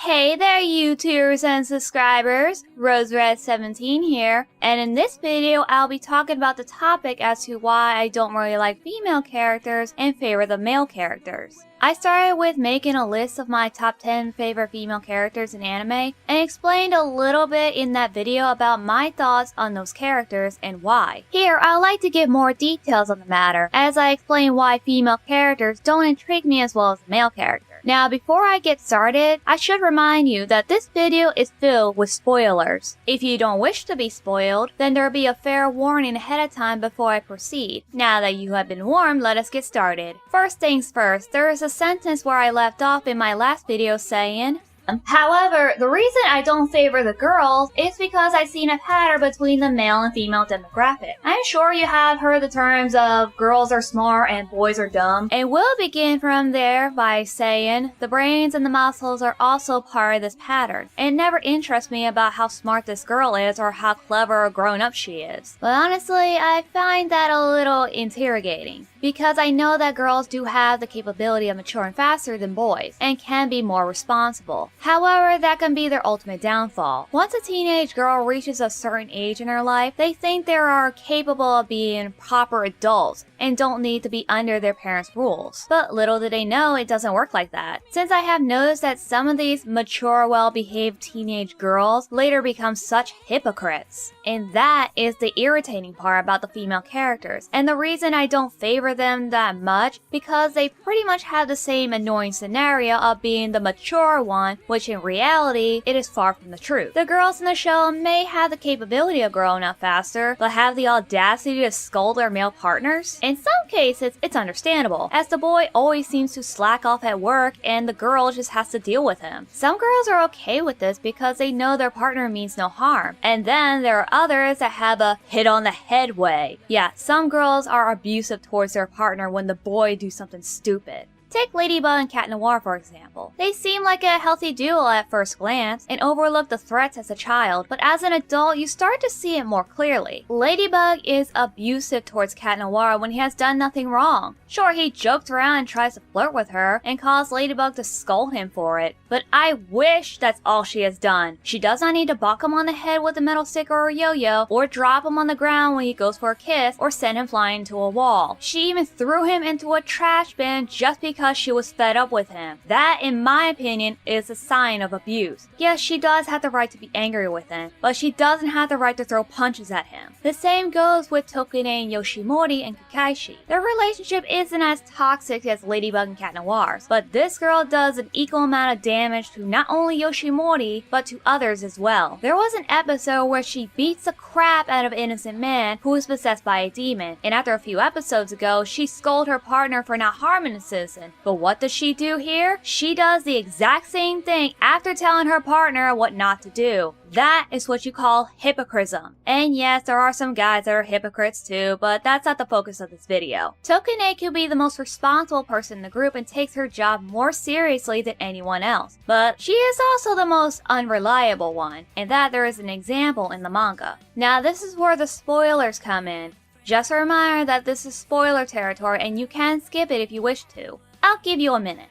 Hey there YouTubers and subscribers, RoseRed17 here, and in this video I'll be talking about the topic as to why I don't really like female characters and favor the male characters. I started with making a list of my top 10 favorite female characters in anime, and explained a little bit in that video about my thoughts on those characters and why. Here, I'd like to give more details on the matter, as I explain why female characters don't intrigue me as well as the male characters. Now, before I get started, I should remind you that this video is filled with spoilers. If you don't wish to be spoiled, then there will be a fair warning ahead of time before I proceed. Now that you have been warned, let us get started. First things first, there is a sentence where I left off in my last video saying, however, the reason I don't favor the girls is because I've seen a pattern between the male and female demographic. I'm sure you have heard the terms of girls are smart and boys are dumb, and we'll begin from there by saying the brains and the muscles are also part of this pattern. It never interests me about how smart this girl is or how clever or grown up she is. But honestly, I find that a little interrogating, because I know that girls do have the capability of maturing faster than boys and can be more responsible. However, that can be their ultimate downfall. Once a teenage girl reaches a certain age in her life, they think they are capable of being proper adults and don't need to be under their parents' rules. But little do they know it doesn't work like that, since I have noticed that some of these mature, well-behaved teenage girls later become such hypocrites. And that is the irritating part about the female characters, and the reason I don't favor them that much, because they pretty much have the same annoying scenario of being the mature one, which in reality, it is far from the truth. The girls in the show may have the capability of growing up faster, but have the audacity to scold their male partners? In some cases, it's understandable, as the boy always seems to slack off at work and the girl just has to deal with him. Some girls are okay with this because they know their partner means no harm, and then there are others that have a hit on the head way. Yeah, some girls are abusive towards their partner when the boy do something stupid. Take Ladybug and Cat Noir for example. They seem like a healthy duo at first glance and overlook the threats as a child, but as an adult you start to see it more clearly. Ladybug is abusive towards Cat Noir when he has done nothing wrong. Sure, he jokes around and tries to flirt with her and cause Ladybug to scold him for it, but I wish that's all she has done. She does not need to bonk him on the head with a metal stick or a yo-yo, or drop him on the ground when he goes for a kiss, or send him flying into a wall. She even threw him into a trash bin just because she was fed up with him. That, in my opinion, is a sign of abuse. Yes, she does have the right to be angry with him, but she doesn't have the right to throw punches at him. The same goes with Tokune and Yoshimori and Kakaishi. Their relationship isn't as toxic as Ladybug and Cat Noir's, but this girl does an equal amount of damage to not only Yoshimori, but to others as well. There was an episode where she beats the crap out of an innocent man who is possessed by a demon, and after a few episodes ago, she scolded her partner for not harming a citizen. But what does she do here? She does the exact same thing after telling her partner what not to do. That is what you call hypocrism. And yes, there are some guys that are hypocrites too, but that's not the focus of this video. Tokune could be the most responsible person in the group and takes her job more seriously than anyone else. But she is also the most unreliable one, and that there is an example in the manga. Now this is where the spoilers come in. Just a reminder that this is spoiler territory and you can skip it if you wish to. I'll give you a minute.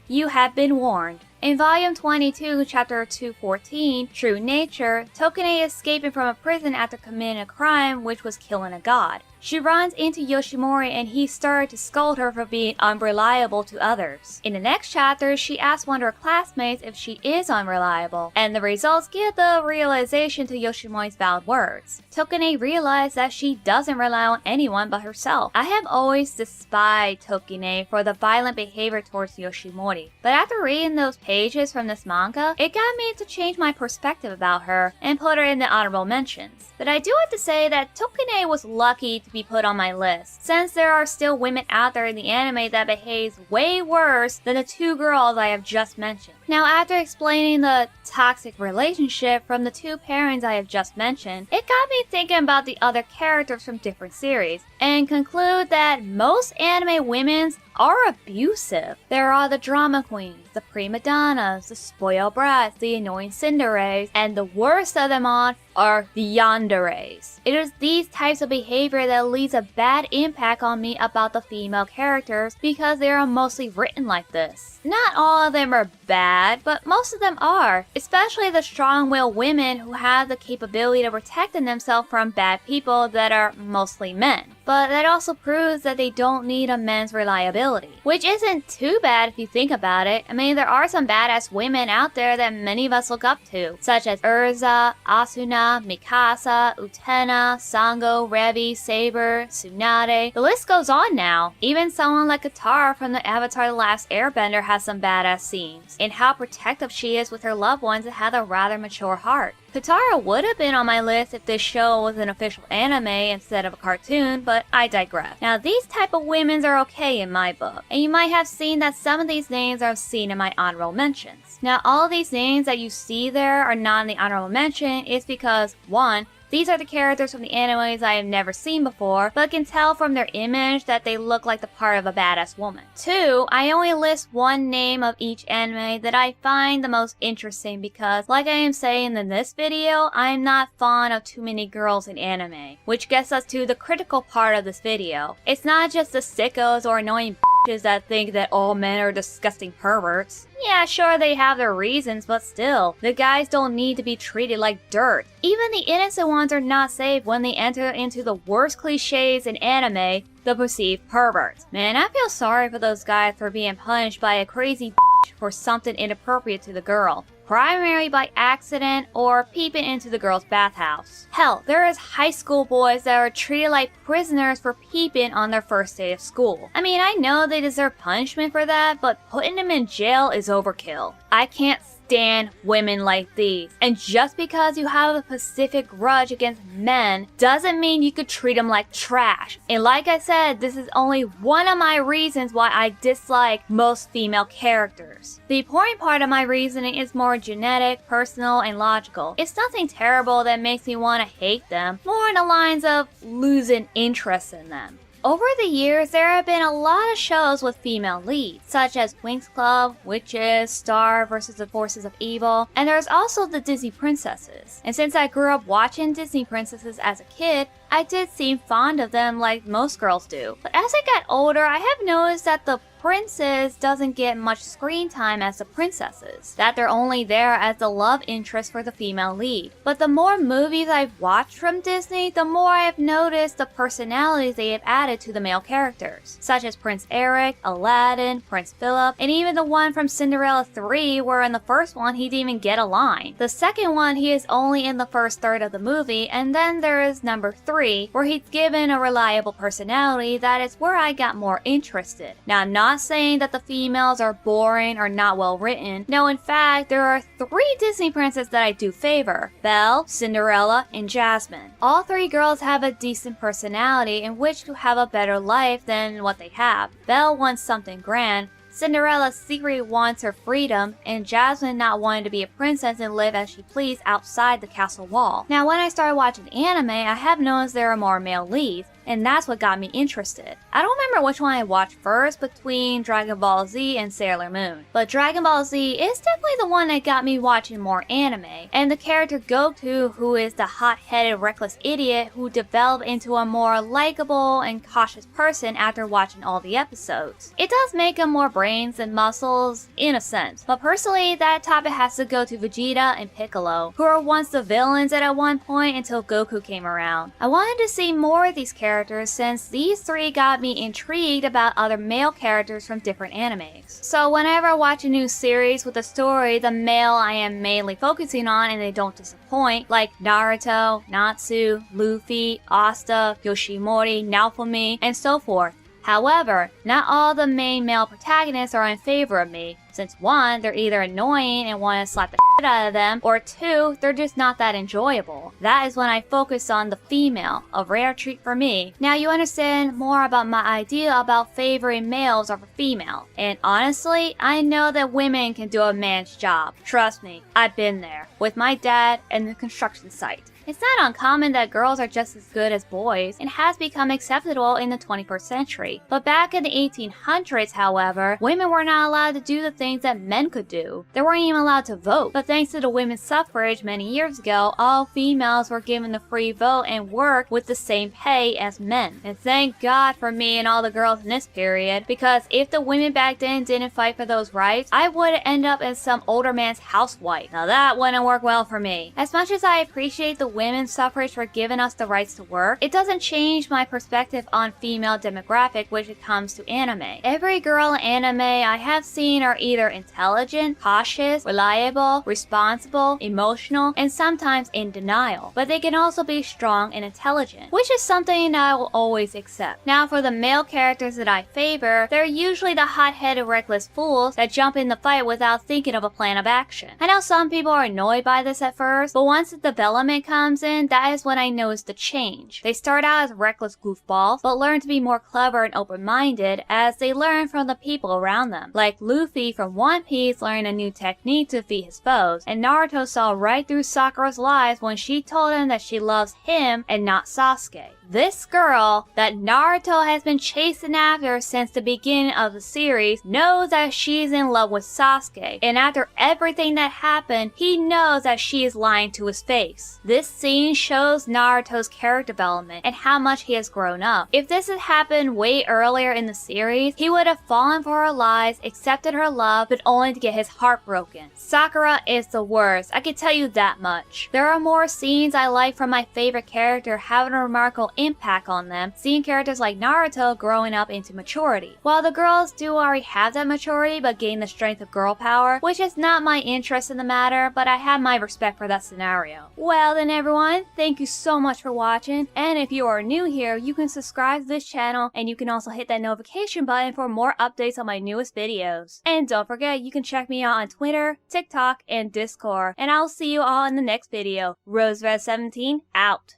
You have been warned. In Volume 22, Chapter 214, True Nature, Tokune is escaping from a prison after committing a crime which was killing a god. She runs into Yoshimori and he started to scold her for being unreliable to others. In the next chapter, she asks one of her classmates if she is unreliable, and the results give the realization to Yoshimori's valid words. Tokune realized that she doesn't rely on anyone but herself. I have always despised Tokune for the violent behavior towards Yoshimori, but after reading those pages from this manga, it got me to change my perspective about her and put her in the honorable mentions. But I do have to say that Tokune was lucky to be put on my list, since there are still women out there in the anime that behaves way worse than the two girls I have just mentioned. Now, after explaining the toxic relationship from the two pairings I have just mentioned, it got me thinking about the other characters from different series, and conclude that most anime women are abusive. There are the drama queens, the prima donnas, the spoiled brats, the annoying tsunderes, and the worst of them all are the yanderes. It is these types of behavior that leaves a bad impact on me about the female characters because they are mostly written like this. Not all of them are bad, but most of them are, especially the strong-willed women who have the capability of protecting themselves from bad people that are mostly men. But that also proves that they don't need a man's reliability, which isn't too bad if you think about it. I mean, there are some badass women out there that many of us look up to, such as Urza, Asuna, Mikasa, Utena, Sango, Revi, Saber, Tsunade. The list goes on now. Even someone like Katara from the Avatar The Last Airbender has some badass scenes, and how protective she is with her loved ones and has a rather mature heart. Katara would have been on my list if this show was an official anime instead of a cartoon, but I digress. Now, these type of women are okay in my book, and you might have seen that some of these names are seen in my honorable mentions. Now, all of these names that you see there are not in the honorable mention is because, 1, these are the characters from the animes I have never seen before, but can tell from their image that they look like the part of a badass woman. 2, I only list one name of each anime that I find the most interesting because, like I am saying in this video, I am not fond of too many girls in anime, which gets us to the critical part of this video. It's not just the sickos or annoying bitches that think that all men are disgusting perverts. Yeah, sure, they have their reasons, but still, the guys don't need to be treated like dirt. Even the innocent ones are not safe when they enter into the worst cliches in anime, the perceived perverts. Man, I feel sorry for those guys for being punished by a crazy bitch for something inappropriate to the girl, primarily by accident or peeping into the girl's bathhouse. Hell, there is high school boys that are treated like prisoners for peeping on their first day of school. I mean, I know they deserve punishment for that, but putting them in jail is overkill. I can't stand women like these. And just because you have a specific grudge against men doesn't mean you could treat them like trash. And like I said, this is only one of my reasons why I dislike most female characters. The important part of my reasoning is more genetic, personal, and logical. It's nothing terrible that makes me want to hate them, more in the lines of losing interest in them. Over the years, there have been a lot of shows with female leads, such as Winx Club, Witches, Star vs. the Forces of Evil, and there's also the Disney princesses. And since I grew up watching Disney princesses as a kid, I did seem fond of them like most girls do. But as I got older, I have noticed that the princess doesn't get much screen time as the princesses, that they're only there as the love interest for the female lead. But the more movies I've watched from Disney, the more I've noticed the personalities they have added to the male characters, such as Prince Eric, Aladdin, Prince Philip, and even the one from Cinderella 3 where in the first one he didn't even get a line. The second one he is only in the first third of the movie, and then there is number 3 where he's given a reliable personality. That is where I got more interested. Now, I'm not saying that the females are boring or not well written. No, in fact, there are 3 Disney princesses that I do favor: Belle, Cinderella, and Jasmine. All 3 girls have a decent personality in which to have a better life than what they have. Belle wants something grand, Cinderella secretly wants her freedom, and Jasmine not wanting to be a princess and live as she pleased outside the castle wall. Now, when I started watching anime, I have noticed there are more male leads, and that's what got me interested. I don't remember which one I watched first between Dragon Ball Z and Sailor Moon, but Dragon Ball Z is definitely the one that got me watching more anime, and the character Goku, who is the hot-headed reckless idiot who developed into a more likable and cautious person after watching all the episodes. It does make him more brains and muscles, in a sense, but personally that topic has to go to Vegeta and Piccolo, who were once the villains at one point until Goku came around. I wanted to see more of these characters since these 3 got me intrigued about other male characters from different animes. So whenever I watch a new series with a story, the male I am mainly focusing on and they don't disappoint, like Naruto, Natsu, Luffy, Asta, Yoshimori, Naofumi, and so forth. However, not all the main male protagonists are in favor of me, since 1, they're either annoying and want to slap the out of them, or 2, they're just not that enjoyable. That is when I focus on the female, a rare treat for me. Now you understand more about my idea about favoring males over female. And honestly, I know that women can do a man's job. Trust me, I've been there, with my dad and the construction site. It's not uncommon that girls are just as good as boys and has become acceptable in the 21st century. But back in the 1800s, however, women were not allowed to do the things that men could do. They weren't even allowed to vote. But thanks to the women's suffrage many years ago, all females were given the free vote and work with the same pay as men. And thank God for me and all the girls in this period, because if the women back then didn't fight for those rights, I would end up as some older man's housewife. Now that wouldn't work well for me. As much as I appreciate the women's suffrage for giving us the rights to work, it doesn't change my perspective on female demographic when it comes to anime. Every girl in anime I have seen are either intelligent, cautious, reliable, responsible, emotional, and sometimes in denial. But they can also be strong and intelligent, which is something that I will always accept. Now for the male characters that I favor, they're usually the hot-headed reckless fools that jump in the fight without thinking of a plan of action. I know some people are annoyed by this at first, but once the development comes in, that is when I noticed the change. They start out as reckless goofballs, but learn to be more clever and open-minded as they learn from the people around them. Like Luffy from One Piece learned a new technique to defeat his foes, and Naruto saw right through Sakura's lies when she told him that she loves him and not Sasuke. This girl that Naruto has been chasing after since the beginning of the series knows that she's in love with Sasuke, and after everything that happened, he knows that she is lying to his face. This scene shows Naruto's character development and how much he has grown up. If this had happened way earlier in the series, he would have fallen for her lies, accepted her love, but only to get his heart broken. Sakura is the worst, I can tell you that much. There are more scenes I like from my favorite character having a remarkable impact on them, seeing characters like Naruto growing up into maturity. While the girls do already have that maturity but gain the strength of girl power, which is not my interest in the matter, but I have my respect for that scenario. Well then everyone, thank you so much for watching, and if you are new here, you can subscribe to this channel and you can also hit that notification button for more updates on my newest videos. And don't forget, you can check me out on Twitter, TikTok, and Discord, and I'll see you all in the next video. RoseRed17 out.